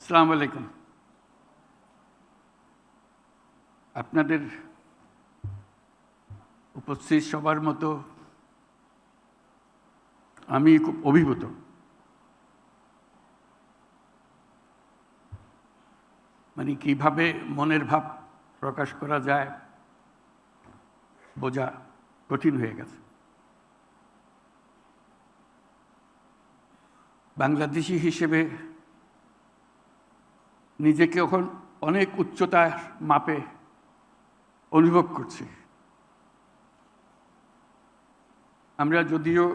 আসসালামু আলাইকুম। আপনাদের উপস্থিত সবার মতো আমি খুব অভিভূত। মানে কিভাবে মনের ভাব প্রকাশ করা যায় বোঝা কঠিন হয়ে গেছে। বাংলাদেশি হিসেবে নিজেকে এখন অনেক উচ্চতার মাপে অনুভব করছি। আমরা যদিও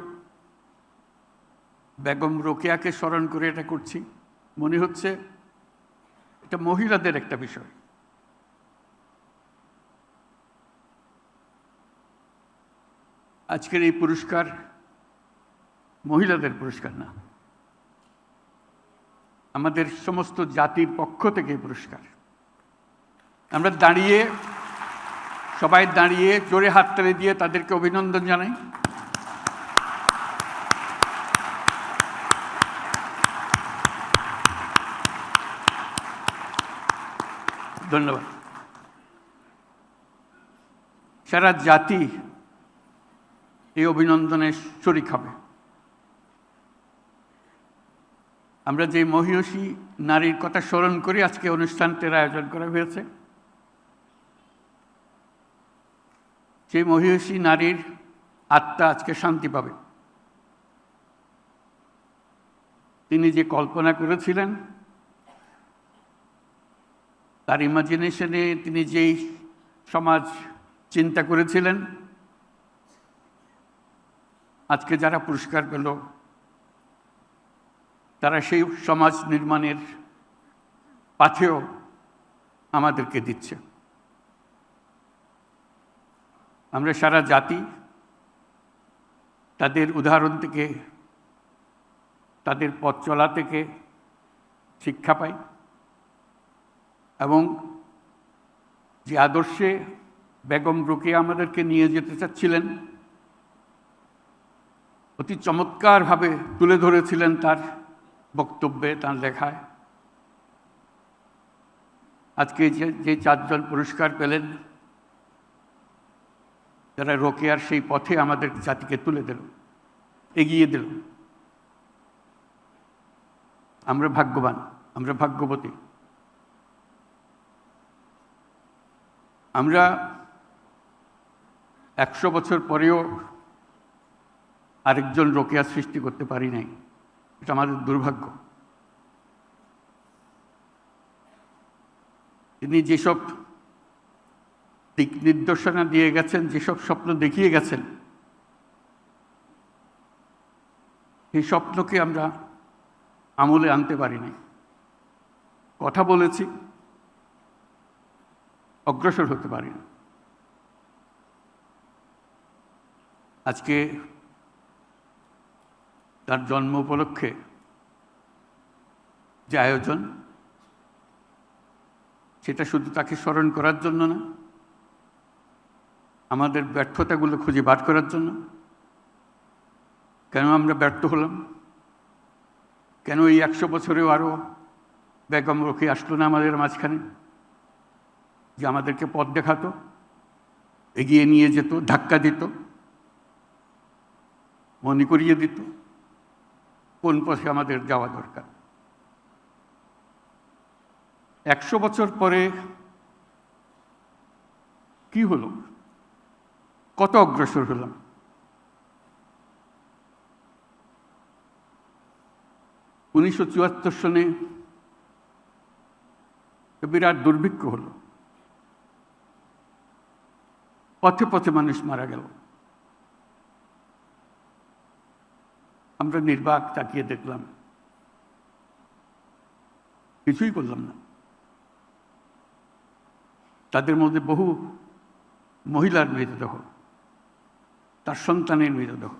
বেগম রোকেয়াকে স্মরণ করে এটা করছি, মনে হচ্ছে এটা মহিলাদের একটা বিষয়। আজকের এই পুরস্কার মহিলাদের পুরস্কার না, আমাদের সমস্ত জাতির পক্ষ থেকে এই পুরস্কার। আমরা সবাই দাঁড়িয়ে জোরে হাততালি দিয়ে তাদেরকে অভিনন্দন জানাই। ধন্যবাদ। সারা জাতি এই অভিনন্দনে শরীক হবে। আমরা যে মহিয়সী নারীর কথা স্মরণ করে আজকে অনুষ্ঠানটির আয়োজন করা হয়েছে, সেই মহিয়সী নারীর আত্মা আজকে শান্তি পাবে। তিনি যে কল্পনা করেছিলেন, তার ইমাজিনেশনে তিনি যেই সমাজ চিন্তা করেছিলেন, আজকে যারা পুরস্কার পেল তারা সেই সমাজ নির্মাণের পাথেও আমাদেরকে দিচ্ছে। আমরা সারা জাতি তাদের উদাহরণ থেকে, তাদের পথ চলা থেকে শিক্ষা পাই এবং যে আদর্শে বেগম রোকেয়া আমাদেরকে নিয়ে যেতে চাচ্ছিলেন, অতি চমৎকারভাবে তুলে ধরেছিলেন তার বক্তব্যে, তার লেখায়। আজকে যে চারজন পুরস্কার পেলেন, যারা রোকেয়ার সেই পথে আমাদের জাতিকে তুলে দিল, এগিয়ে দিল, আমরা ভাগ্যবান, আমরা ভাগ্যবতী। আমরা 100 বছর পরেও আরেকজন রোকেয়া সৃষ্টি করতে পারি নাই, এটা আমাদের দুর্ভাগ্য। তিনি যেসব দিক নির্দেশনা দিয়ে গেছেন, যেসব স্বপ্ন দেখিয়ে গেছেন, সেই স্বপ্নকে আমরা আমলে আনতে পারি নাই। কথা বলেছি, অগ্রসর হতে পারি না। আজকে তার জন্ম উপলক্ষে যে আয়োজন, সেটা শুধু তাকে স্মরণ করার জন্য না, আমাদের ব্যর্থতাগুলো খুঁজে বার করার জন্য। কেন আমরা ব্যর্থ হলাম? কেন এই 100 বছরেও আরও বেগম রোকেয়া আসলো না আমাদের মাঝখানে, যে আমাদেরকে পথ দেখাতো, এগিয়ে নিয়ে যেত, ধাক্কা দিত, মনে করিয়ে দিত কোন পথে আমাদের যাওয়া দরকার। 100 বছর পরে কি হলো? কত অগ্রসর হলাম? উনিশশো 1974 সনে বিরাট দুর্ভিক্ষ হলো, পথে পথে মানুষ মারা গেল। আমরা নির্বাক তাকিয়ে দেখলাম, কিছুই করলাম না। তাদের মধ্যে বহু মহিলার মৃতদেহ, তার সন্তানের মৃতদেহ,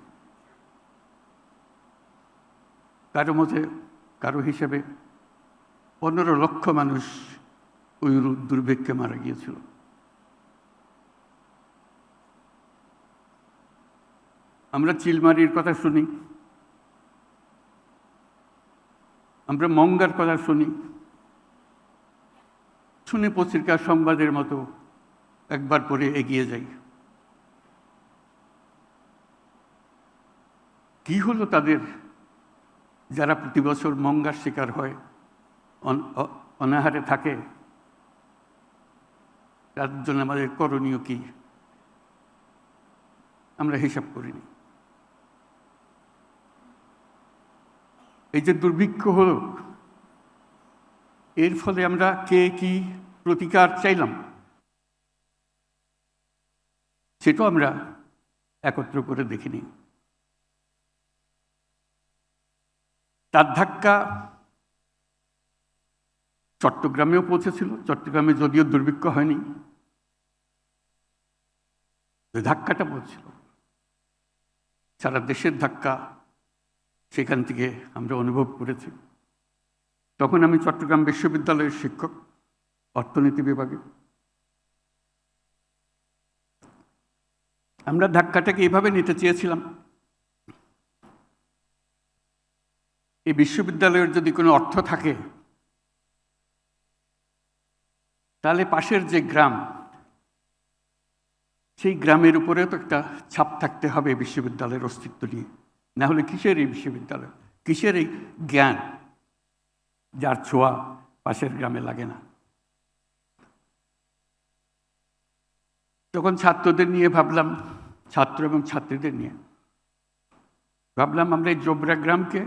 কারো হিসেবে 15 লক্ষ মানুষ ওই দুর্ভিক্ষে মারা গিয়েছিল। আমরা চিলমারির কথা শুনি, আমরা মঙ্গার কথা শুনি, শুনে পত্রিকার সংবাদের মতো একবার পরে এগিয়ে যাই। কি হলো তাদের, যারা প্রতি বছর মঙ্গার শিকার হয়, অনাহারে থাকে, তার জন্য আমাদের করণীয় কি আমরা হিসাব করিনি। এই যে দুর্ভিক্ষ হলো, এর ফলে আমরা কে কি প্রতিকার চাইলাম সেটাও আমরা একত্র করে দেখিনি। তার ধাক্কা চট্টগ্রামেও পৌঁছেছিল। চট্টগ্রামে যদিও দুর্ভিক্ষ হয়নি, ধাক্কাটা পৌঁছেছিল। সারা দেশের ধাক্কা সেখান থেকে আমরা অনুভব করেছি। তখন আমি চট্টগ্রাম বিশ্ববিদ্যালয়ের শিক্ষক, অর্থনীতি বিভাগে। আমরা ধাক্কাটাকে এভাবে নিতে চেয়েছিলাম, এই বিশ্ববিদ্যালয়ের যদি কোনো অর্থ থাকে তাহলে পাশের যে গ্রাম, সেই গ্রামের উপরেও তো একটা ছাপ থাকতে হবে বিশ্ববিদ্যালয়ের অস্তিত্ব নিয়ে। না হলে কিসের এই বিশ্ববিদ্যালয়, কিসের এই জ্ঞান যার ছোঁয়া পাশের গ্রামে লাগে না। তখন ছাত্রদের নিয়ে ভাবলাম, ছাত্র এবং ছাত্রীদের নিয়ে ভাবলাম, আমরা এই জোবরা গ্রামকে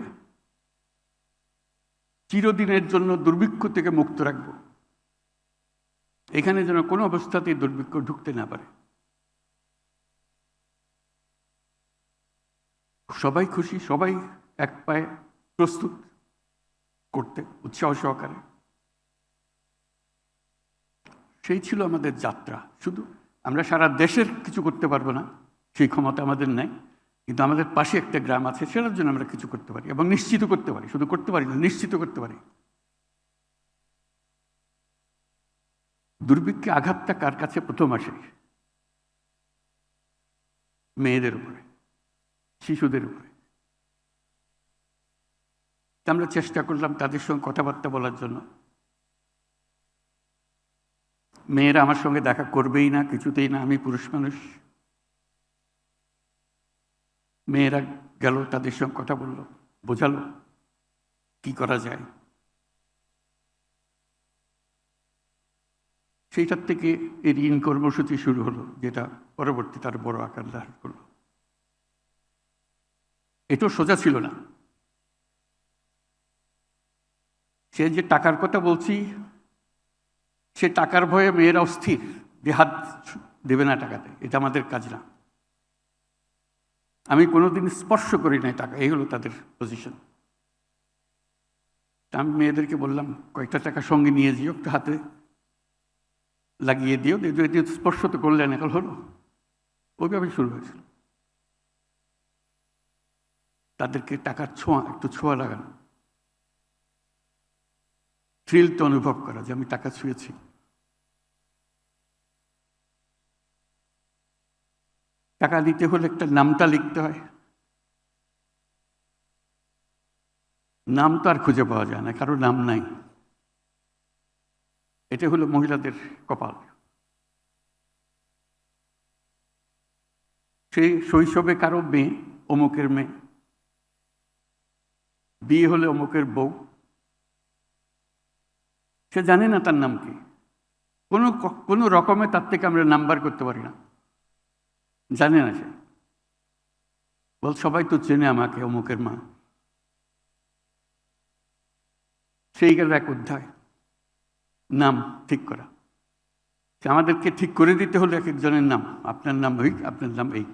চিরদিনের জন্য দুর্ভিক্ষ থেকে মুক্ত রাখব। এখানে যেন কোনো অবস্থাতেই দুর্ভিক্ষ ঢুকতে না পারে। সবাই খুশি, সবাই এক পায়ে প্রস্তুত করতে উৎসাহ সহকারে। সেই ছিল আমাদের যাত্রা। শুধু আমরা সারা দেশের কিছু করতে পারবো না, সেই ক্ষমতা আমাদের নেই, কিন্তু আমাদের পাশে একটা গ্রাম আছে, সেটার জন্য আমরা কিছু করতে পারি এবং নিশ্চিত করতে পারি। শুধু করতে পারি না, নিশ্চিত করতে পারি। দুর্ভিক্ষে আঘাতটা কার কাছে প্রথম আসে? মেয়েদের উপরে, শিশুদের উপরে। আমরা চেষ্টা করলাম তাদের সঙ্গে কথাবার্তা বলার জন্য। মেয়েরা আমার সঙ্গে দেখা করবেই না, কিছুতেই না, আমি পুরুষ মানুষ। মেয়েরা গেল, তাদের সঙ্গে কথা বলল, বোঝালো কি করা যায়। সেইটার থেকে এই ঋণ কর্মসূচি শুরু হলো, যেটা পরবর্তী তার বড় আকার ধারণ করলো। এটাও সোজা ছিল না। সে যে টাকার কথা বলছি, সে টাকার ভয়ে মেয়েরা অস্থির, যে হাত দেবে না টাকাতে, এটা আমাদের কাজ না। আমি কোনোদিন স্পর্শ করি নাই টাকা, এই হলো তাদের পজিশন। আমি মেয়েদেরকে বললাম, কয়েকটা টাকা সঙ্গে নিয়ে যেও, একটু হাতে লাগিয়ে দিও, স্পর্শ তো করলেন, এখন হলো। ওইভাবে শুরু হয়েছিল। তাদেরকে টাকার ছোঁয়া, একটু ছোঁয়া লাগানো, থ্রিল তো অনুভব করা যে আমি টাকা ছুঁয়েছি। টাকা দিতে হলে একটা নামটা লিখতে হয়, নাম তো আর খুঁজে পাওয়া যায় না, কারো নাম নাই। এটা হলো মহিলাদের কপাল। সেই শৈশবে কারো মেয়ে, অমুকের মেয়ে, বিয়ে হলে অমুকের বউ, সে জানে না তার নাম কি। কোনো রকমে তার থেকে আমরা নাম্বার করতে পারি না, জানে না সে। বল, সবাই তো চেনে আমাকে, অমুকের মা। সেই গেল এক অধ্যায়, নাম ঠিক করা। আমাদেরকে ঠিক করে দিতে হলো এক একজনের নাম, আপনার নাম ওই, আপনার নাম এই।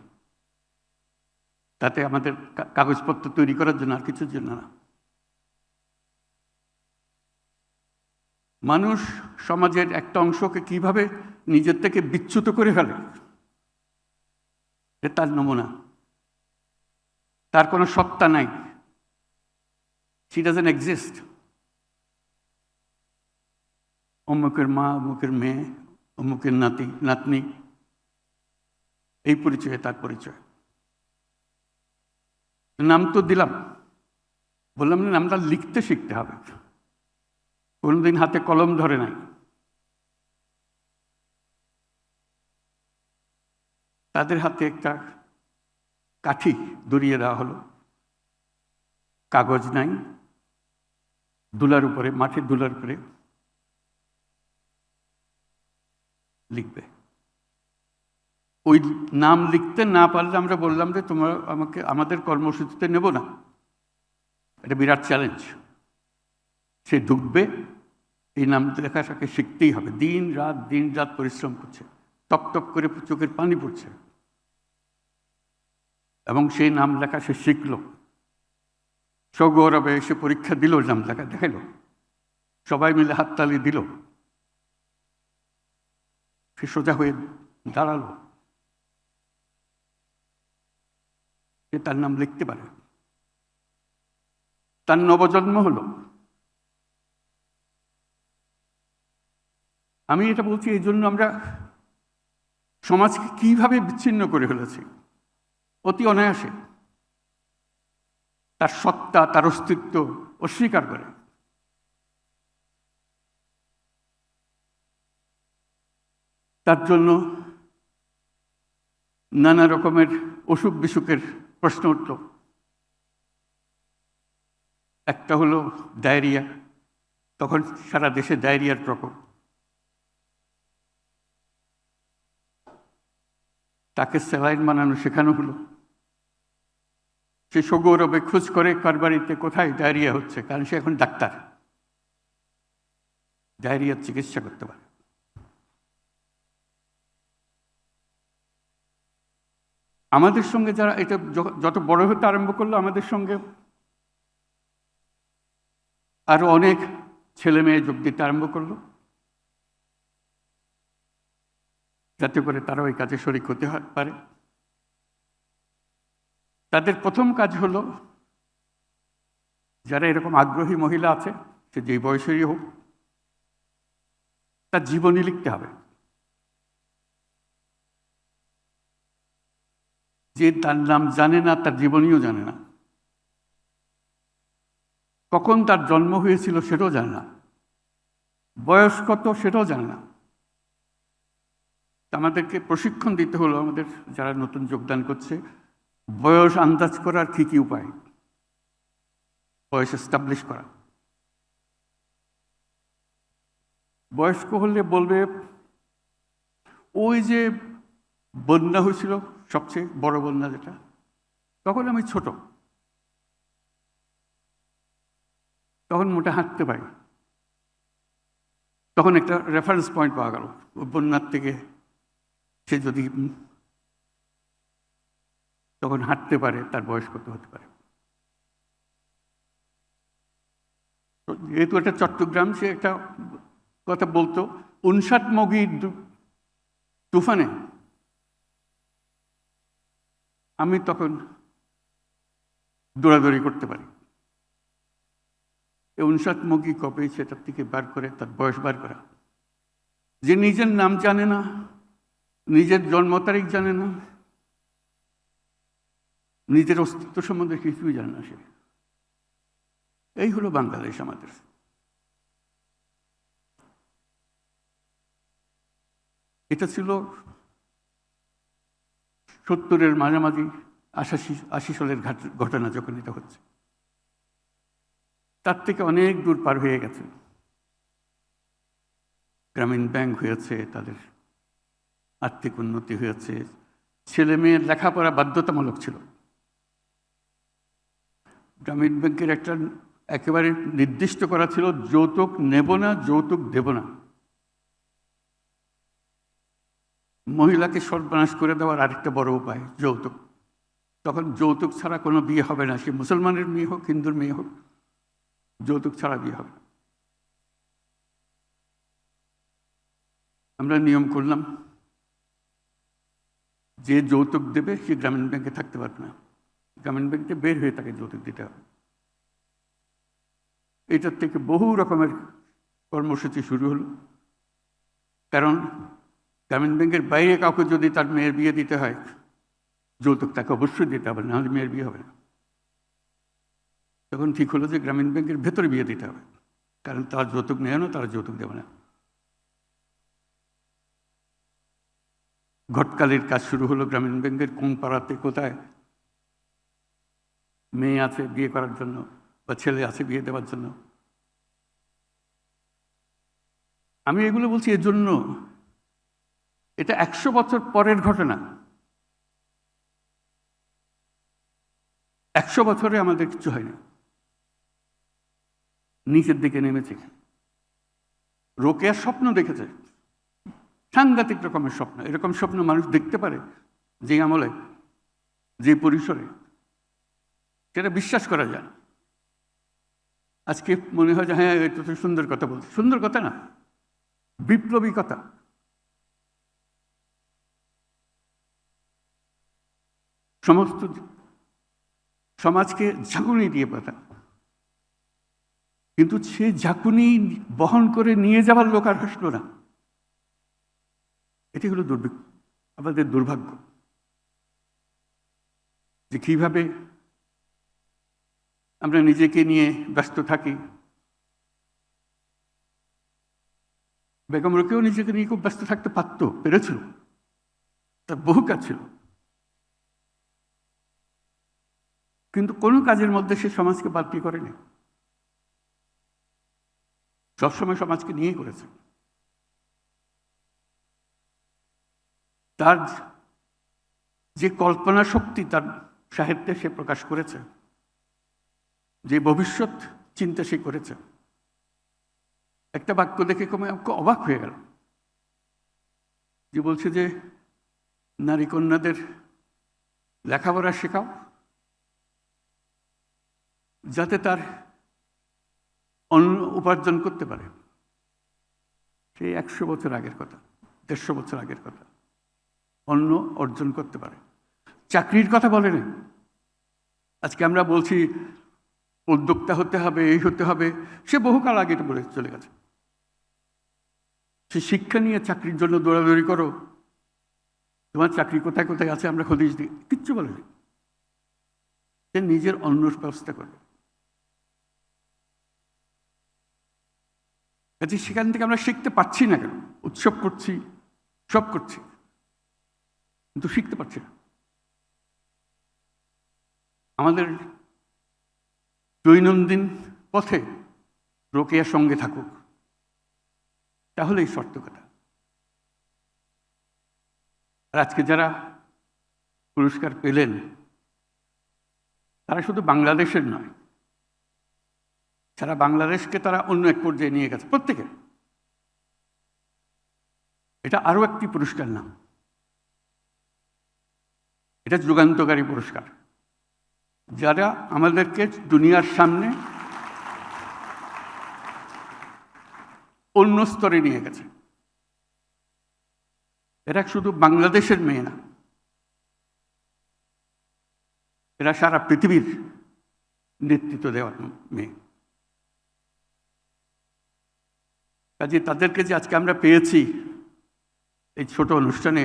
তাতে আমাদের কাগজপত্র তৈরি করার জন্য, আর কিছুর জন্য না। মানুষ সমাজের একটা অংশকে কিভাবে নিজের থেকে বিচ্যুত করে ফেলে, তার নমুনা। তার কোনো সত্তা নাই, শি ডাজন্ট এক্সিস্ট। অমুকের মা, অমুকের মেয়ে, অমুকের নাতি নাতনি, এই পরিচয়ে তার পরিচয়। নাম তো দিলাম, বললাম না নামটা লিখতে শিখতে হবে। কোনোদিন হাতে কলম ধরে নাই, তাদের হাতে একটা কাঠি ধরিয়ে দেওয়া হলো, কাগজ নাই, দুলার উপরে, মাটির দুলার উপরে লিখবে। ওই নাম লিখতে না পারলে আমরা বললাম যে তোমরা আমাদের কর্মসূচিতে নেব না, এটা বিরাট চ্যালেঞ্জ। সে ঢুকবে, এই নাম লেখাটাকে শিখতেই হবে। দিন রাত পরিশ্রম করছে, টপ টপ করে চোখের পানি পড়ছে, এবং সেই নাম লেখা সে শিখল। সগৌরবে এসে পরীক্ষা দিল, নাম লেখা দেখাইল, সবাই মিলে হাততালি দিল, সে সোজা হয়ে দাঁড়ালো, সে তার নাম লিখতে পারে, তার নবজন্ম হলো। আমি এটা বলছি এই জন্য আমরা সমাজকে কিভাবে বিচ্ছিন্ন করে ফেলেছি অতি অনায়াসে, তার সত্তা, তার অস্তিত্ব অস্বীকার করে। তার জন্য নানা রকমের অসুখ বিসুখের প্রশ্ন উঠল। একটা হলো ডায়রিয়া, তখন সারা দেশে ডায়রিয়ার প্রকোপ। তাকে স্যালাইন বানানো শেখানো হলো। সে সগৌরবে খোঁজ করে কার বাড়িতে কোথায় ডায়রিয়া হচ্ছে, কারণ সে এখন ডাক্তার, ডায়রিয়ার চিকিৎসা করতে পারে। আমাদের সঙ্গে যারা এটা যত বড় হতে আরম্ভ করলো, আমাদের সঙ্গে আরো অনেক ছেলে মেয়ে যোগ দিতে আরম্ভ করলো, যাতে করে তারা ওই কাজে শরিক হতে পারে। তাদের প্রথম কাজ হলো, যারা এরকম আগ্রহী মহিলা আছে, সে যেই বয়সেরই হোক, তার জীবনী লিখতে হবে। যে তার নাম জানে না, তার জীবনীও জানে না, কখন তার জন্ম হয়েছিল সেটাও জানে না, বয়স কত সেটাও জানে না। আমাদেরকে প্রশিক্ষণ দিতে হলো, আমাদের যারা নতুন যোগদান করছে, বয়স আন্দাজ করার কি কি উপায়, বয়স এস্টাবলিশ করা। বয়স্ক হলে বলবে, ওই যে বন্যা হয়েছিল, সবচেয়ে বড় বন্যা যেটা, তখন আমি ছোট, তখন মোটা হাঁটতে পারি, তখন একটা রেফারেন্স পয়েন্ট পাওয়া গেল। বন্যার থেকে সে যদি তখন হাঁটতে পারে, তার বয়স কত হতে পারে। যেহেতু একটা চট্টগ্রাম, সে একটা কথা বলতো, 59 মগির তুফানে আমি তখন দৌড়াদৌড়ি করতে পারি। 59 মগি কবে, সেটার থেকে বার করে তার বয়স বার করা। যে নিজের নাম জানে না, নিজের জন্ম তারিখ জানে না, নিজের অস্তিত্ব সম্বন্ধে কিছুই জানে না, সে এই হলো বাংলাদেশ আমাদের। এটা ছিল 70-এর মাঝামাঝি, 80 সালের ঘটনা যখন এটা হচ্ছে। তার থেকে অনেক দূর পার হয়ে গেছে। গ্রামীণ ব্যাংক হয়েছে, তাদের আর্থিক উন্নতি হয়েছে, ছেলে মেয়ের লেখাপড়া বাধ্যতামূলক ছিল। গ্রামীণ ব্যাংকের একটা একেবারে নির্দিষ্ট করা ছিল, যৌতুক নেব না, যৌতুক দেব না। মহিলাকে সর্বনাশ করে দেওয়ার আরেকটা বড় উপায় যৌতুক। তখন যৌতুক ছাড়া কোনো বিয়ে হবে না, সে মুসলমানের মেয়ে হোক, হিন্দুর মেয়ে হোক, যৌতুক ছাড়া বিয়ে হবে না। আমরা নিয়ম করলাম, যে যৌতুক দেবে সে গ্রামীণ ব্যাংকে থাকতে পারবে না, গ্রামীণ ব্যাংকে বের হয়ে তাকে যৌতুক দিতে হবে। এটার থেকে বহু রকমের কর্মসূচি শুরু হলো। কারণ গ্রামীণ ব্যাংকের বাইরে কাউকে যদি তার মেয়ের বিয়ে দিতে হয়, যৌতুক তাকে অবশ্যই দিতে হবে, নাহলে মেয়ের বিয়ে হবে না। তখন ঠিক হলো যে গ্রামীণ ব্যাংকের ভেতরে বিয়ে দিতে হবে, কারণ তার যৌতুক নেয় না, তারা যৌতুক দেবে না। ঘটকালির কাজ শুরু হলো গ্রামীণ ব্যাংকের কোন পাড়াতে কোথায় মেয়ে আছে বিয়ে করার জন্য বা ছেলে আছে বিয়ে দেওয়ার জন্য। আমি এগুলো বলছি এজন্য, এটা 100 বছর পরের ঘটনা। 100 বছরে আমাদের কিছু হয়নি, নিচের দিকে নেমেছে। রোকেয়ার স্বপ্ন দেখেছে, সাংঘাতিক রকমের স্বপ্ন। এরকম স্বপ্ন মানুষ দেখতে পারে যে আমলে, যে পরিসরে, সেটা বিশ্বাস করা যায়। আজকে মনে হয় যে হ্যাঁ এটা তো সুন্দর কথা বলছে। সুন্দর কথা না, বিপ্লবী কথা। সমস্ত সমাজকে ঝাঁকুনি দিয়ে পাতা, কিন্তু সে ঝাঁকুনি বহন করে নিয়ে যাওয়ার লোক আর হাসলো না। এটি হলো আমাদের দুর্ভাগ্য, যে কিভাবে আমরা নিজেকে নিয়ে ব্যস্ত থাকি। বেগম রোকেয়াও নিজেকে নিয়ে খুব ব্যস্ত থাকতে পেরেছিল, তার বহু কাজ ছিল, কিন্তু কোনো কাজের মধ্যে সে সমাজকে বাদ দিয়ে করেনি। সবসময় সমাজকে নিয়েই করেছে। তার যে কল্পনা শক্তি তার সাহিত্যে সে প্রকাশ করেছে, যে ভবিষ্যৎ চিন্তা সে করেছে, একটা বাক্য দেখে আমাকে অবাক হয়ে গেল, যে বলছে যে নারী কন্যাদের লেখাপড়া শেখাও যাতে তার অন্য উপার্জন করতে পারে। সেই 100 বছর আগের কথা, 150 বছর আগের কথা। অন্য অর্জন করতে পারে, চাকরির কথা বলেনি। আজকে আমরা বলছি উদ্যোক্তা হতে হবে, এই হতে হবে, সে বহুকাল আগে এটা বলে চলে গেছে। সে শিক্ষা নিয়ে চাকরির জন্য দৌড়াদৌড়ি করো, তোমার চাকরি কোথায় কোথায় আছে আমরা খোঁজ দিই, কিচ্ছু বলেনি। সে নিজের অন্য ব্যবস্থা করবে। কাজে সেখান থেকে আমরা শিখতে পারছি না কেন? উৎসব করছি, সব করছি, কিন্তু শিখতে পারছি না। আমাদের দৈনন্দিন পথে রোকেয়ার সঙ্গে থাকুক, তাহলেই সার্থকতা। আর আজকে যারা পুরস্কার পেলেন তারা শুধু বাংলাদেশের নয়, সারা বাংলাদেশকে তারা অন্য এক পর্যায়ে নিয়ে গেছে প্রত্যেকে। এটা আরো একটি পুরস্কার না, এটা যুগান্তকারী পুরস্কার, যারা আমাদেরকে দুনিয়ার সামনে অন্য স্তরে নিয়ে গেছে। এরা শুধু বাংলাদেশের মেয়ে না, এরা সারা পৃথিবীর নেতৃত্ব দেওয়ার মেয়ে। কাজে তাদেরকে যে আজকে আমরা পেয়েছি এই ছোট অনুষ্ঠানে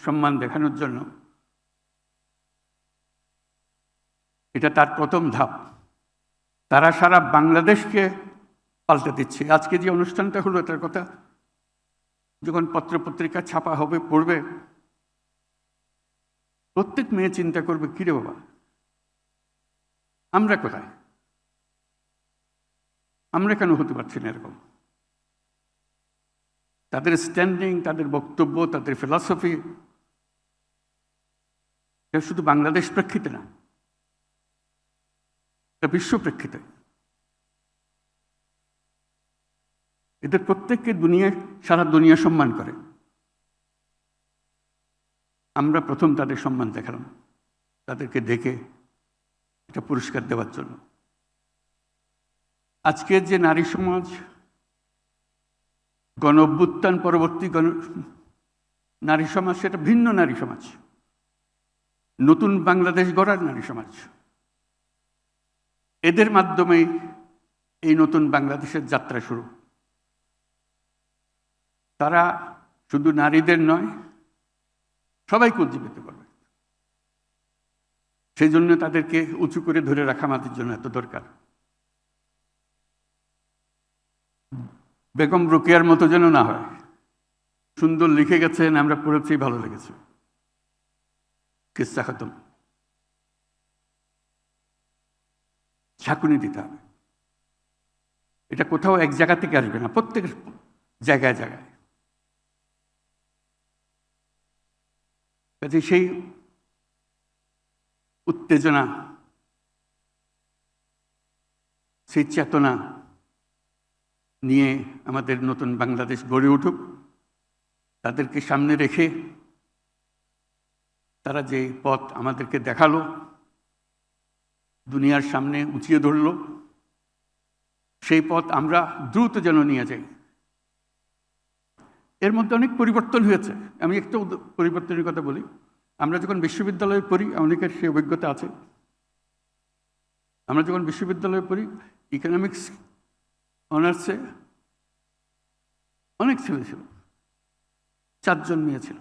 সম্মান দেখানোর জন্য, এটা তার প্রথম ধাপ। তারা সারা বাংলাদেশকে পাল্টে দিচ্ছে। আজকে যে অনুষ্ঠানটা হলো, এটার কথা যখন পত্রপত্রিকা ছাপা হবে, পড়বে, প্রত্যেক মেয়ে চিন্তা করবে, কিরে বাবা আমরা কোথায়, আমরা কেন হতে পারছি না এরকম? তাদের স্ট্যান্ডিং, তাদের বক্তব্য, তাদের ফিলসফি, এটা শুধু বাংলাদেশ প্রেক্ষিতে না, এটা বিশ্ব প্রেক্ষিতে। এদের প্রত্যেককে সারা দুনিয়া সম্মান করে। আমরা প্রথম তাদের সম্মান দেখালাম, তাদেরকে দেখে এটা পুরস্কার দেওয়ার জন্য। আজকের যে নারী সমাজ, গণ অভ্যুত্থান পরবর্তী নারী সমাজ, সেটা ভিন্ন নারী সমাজ, নতুন বাংলাদেশ গড়ার নারী সমাজ। এদের মাধ্যমেই এই নতুন বাংলাদেশের যাত্রা শুরু। তারা শুধু নারীদের নয়, সবাইকে উজ্জীবিত করবে। সেই জন্য তাদেরকে উঁচু করে ধরে রাখা আমাদের জন্য এত দরকার। বেগম রোকেয়ার মতো যেন না হয়, সুন্দর লিখে গেছেন, আমরা পড়েছি, ভালো লেগেছে। কিস্সা খতম। ঝাঁকুনি দিতে হবে। এটা কোথাও এক জায়গা থেকে আসবে না, প্রত্যেক জায়গায় জায়গায়। কাজে সেই উত্তেজনা, সেই চেতনা নিয়ে আমাদের নতুন বাংলাদেশ গড়ে উঠুক। তাদেরকে সামনে রেখে তারা যে পথ আমাদেরকে দেখালো, দুনিয়ার সামনে উঁচিয়ে ধরল, সেই পথ আমরা দ্রুত যেন নিয়ে যাই। এর মধ্যে অনেক পরিবর্তন হয়েছে। আমি একটা পরিবর্তনের কথা বলি। আমরা যখন বিশ্ববিদ্যালয়ে পড়ি, অনেকের সেই অভিজ্ঞতা আছে, আমরা যখন বিশ্ববিদ্যালয়ে পড়ি, ইকোনমিক্স অনার্সে অনেক ছেলে ছিল, 4 জন মেয়ে ছিল।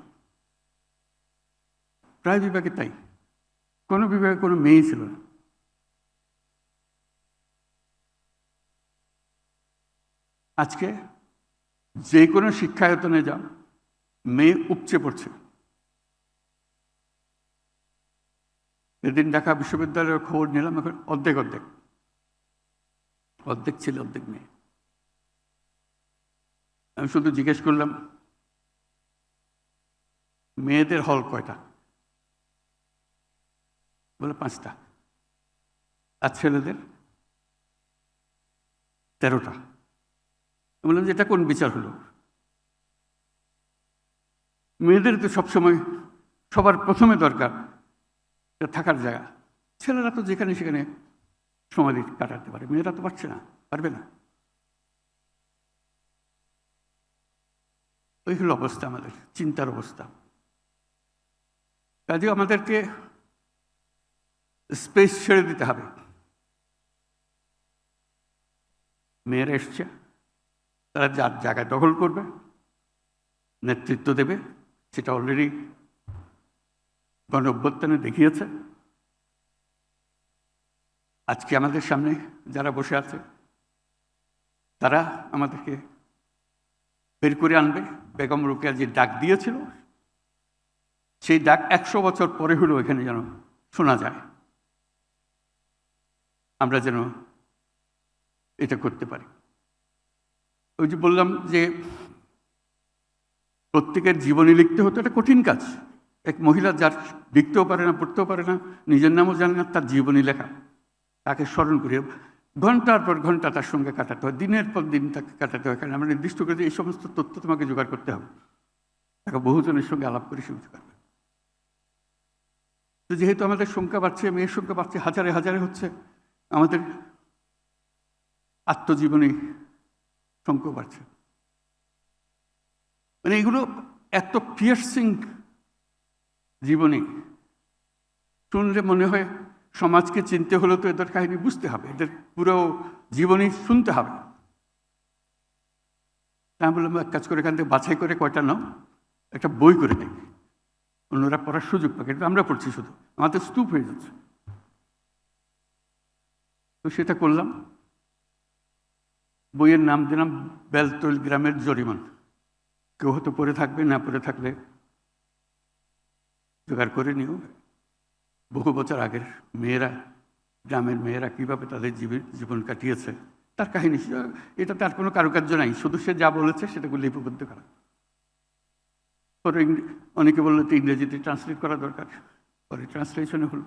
প্রায় বিভাগে তাই, কোনো বিভাগে কোনো মেয়ে ছিল না। আজকে যে কোনো শিক্ষায়তনে যাও, মেয়ে উপচে পড়ছে। এদিন ঢাকা বিশ্ববিদ্যালয়ের খবর নিলাম, এখন অর্ধেক অর্ধেক অর্ধেক ছেলে অর্ধেক মেয়ে। আমি শুধু জিজ্ঞেস করলাম, মেয়েদের হল কয়টা? বলে 5টা। আর ছেলেদের 13টা। বললাম যে এটা কোন বিচার হলো? মেয়েদের তো সবসময় সবার প্রথমে দরকার থাকার জায়গা। ছেলেরা তো যেখানে সেখানে সময় কাটাতে পারে, মেয়েরা তো পারছে না, পারবে না। ওই হলো অবস্থা, আমাদের চিন্তার অবস্থা। কাজে আমাদেরকে স্পেস ছেড়ে দিতে হবে। মেয়েরা এসছে, তারা যার জায়গায় দখল করবে, নেতৃত্ব দেবে, সেটা অলরেডি গণ অভ্যুত্থানে দেখিয়েছে। আজকে আমাদের সামনে যারা বসে আছে, তারা আমাদেরকে বের করে আনবে। বেগম রোকেয়া যে ডাক দিয়েছিল, সেই ডাক 100 বছর পরে হলেও এখানে যেন শোনা যায়। আমরা যেন এটা করতে পারি। ওই যে বললাম যে প্রত্যেকের জীবনী লিখতে হতো, এটা কঠিন কাজ। এক মহিলা যার লিখতেও পারে না, পড়তেও পারে না, নিজের নামও জানে না, তার জীবনী লেখা, তাকে স্মরণ করিয়ে ঘন্টার পর ঘন্টা তার সঙ্গে কাটাতে হয়, দিনের পর দিন তাকে কাটাতে হয়। কারণ আমরা নির্দিষ্ট করে যে এই সমস্ত তথ্য তোমাকে জোগাড় করতে হবে, তাকে বহুজনের সঙ্গে আলাপ করে সে জোগাড় করবে। তো যেহেতু আমাদের সংখ্যা বাড়ছে, মেয়ের সংখ্যা বাড়ছে, হাজারে হাজারে হচ্ছে, আমাদের আত্মজীবনী সংখ্যা বাড়ছে। মানে এগুলো এত পিয়ার্সিং জীবনী, শুনলে মনে হয় সমাজকে চিনতে হলে তো এদের কাহিনী বুঝতে হবে, এদের পুরো জীবনী শুনতে হবে। তা আমি বললাম, এক কাজ করে এখান থেকে বাছাই করে কয়টা নাও, একটা বই করে নেই, অন্যরা পড়ার সুযোগ পাবে। কিন্তু আমরা পড়ছি শুধু, আমাদের স্তূপ হয়ে যাচ্ছে। তো সেটা করলাম। বইয়ের নাম দিলাম বেলতল গ্রামের জরিমান। কেউ হয়তো পড়ে থাকবে, না পড়ে থাকলে জোগাড় করে নিও। বহু বছর আগের মেয়েরা, গ্রামের মেয়েরা কীভাবে তাদের জীবন কাটিয়েছে তার কাহিনী। এটা তার কোনো কারুকার্য নাই, শুধু সে যা বলেছে সেটাকে লিপিবদ্ধ করা। পরে অনেকে বললো তো ইংরেজিতে ট্রান্সলেট করা দরকার, পরে ট্রান্সলেশনে হলো।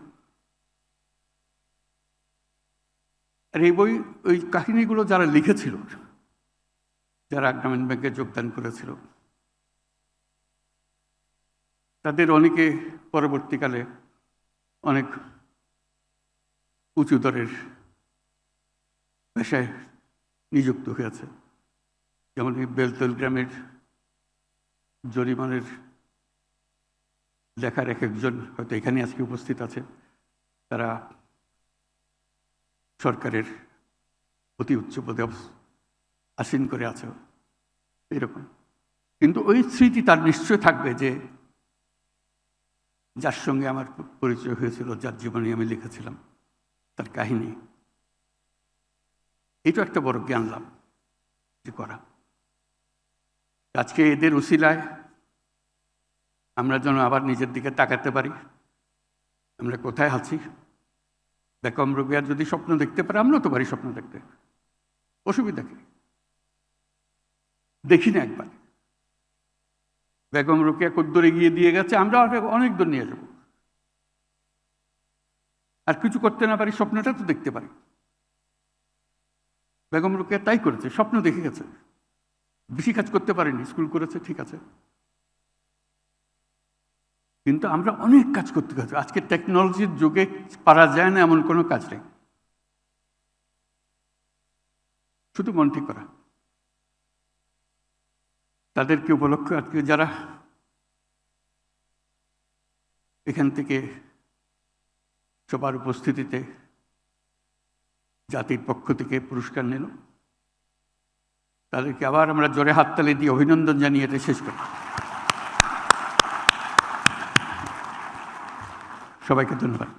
আর এই বই, ওই কাহিনীগুলো যারা লিখেছিল, যারা গ্রামীণ ব্যাংকে যোগদান করেছিল, তাদের অনেকে পরবর্তীকালে অনেক উঁচু দরের পেশায় নিযুক্ত হয়েছে। যেমন এই বেলতল গ্রামের জরিমানের লেখার এক একজন হয়তো এখানে আজকে উপস্থিত আছে, তারা সরকারের অতি উচ্চ পদে আসীন করে আছে, এরকম। কিন্তু ওই স্মৃতি তার নিশ্চয় থাকবে যে যার সঙ্গে আমার পরিচয় হয়েছিল, যার জীবনে আমি লিখেছিলাম, তার কাহিনী। এটা একটা বড় জ্ঞান লাভ যে করা। আজকে এদের উসিলায় আমরা যেন আবার নিজের দিকে তাকাতে পারি, আমরা কোথায় আছি? বেগম রোকেয়ার যদি স্বপ্ন দেখতে পারে, আমরাও তো পারি স্বপ্ন দেখতে, অসুবিধা কি? দেখি না একবার বেগম রোকেয়া কদ্দূর এগিয়ে দিয়ে গেছে, আমরা অনেক দূর নিয়ে যাব। আর কিছু করতে না পারি, স্বপ্নটা তো দেখতে পারি। বেগম রোকেয়া তাই করেছে, স্বপ্ন দেখে গেছে। বেশি কাজ করতে পারেনি, স্কুল করেছে, ঠিক আছে, কিন্তু আমরা অনেক কাজ করতে গেছি। আজকে টেকনোলজির যুগে পারা যায় না এমন কোনো কাজ নেই, শুধু মন ঠিক করা। তাদেরকে উপলক্ষ আজকে যারা এখান থেকে সবার উপস্থিতিতে জাতির পক্ষ থেকে পুরস্কার নিল, তাদেরকে আবার আমরা জোরে হাততালি দিয়ে অভিনন্দন জানিয়ে এটা শেষ করি। সবাইকে ধন্যবাদ।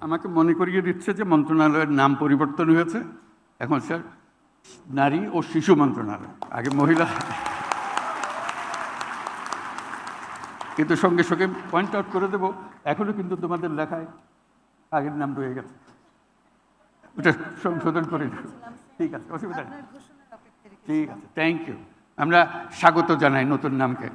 আমাকে মনে করিয়ে দিচ্ছে যে মন্ত্রণালয়ের নাম পরিবর্তন হয়েছে, এখন স্যার নারী ও শিশু মন্ত্রণালয়, আগে মহিলা। কিন্তু সঙ্গে সঙ্গে পয়েন্ট আউট করে দেবো, এখনো কিন্তু তোমাদের লেখায় আগের নাম রয়ে গেছে, ওটা সংশোধন করে দেবো। ঠিক আছে, অসুবিধা নেই। ঠিক আছে, থ্যাংক ইউ। আমরা স্বাগত জানাই নতুন নামকে।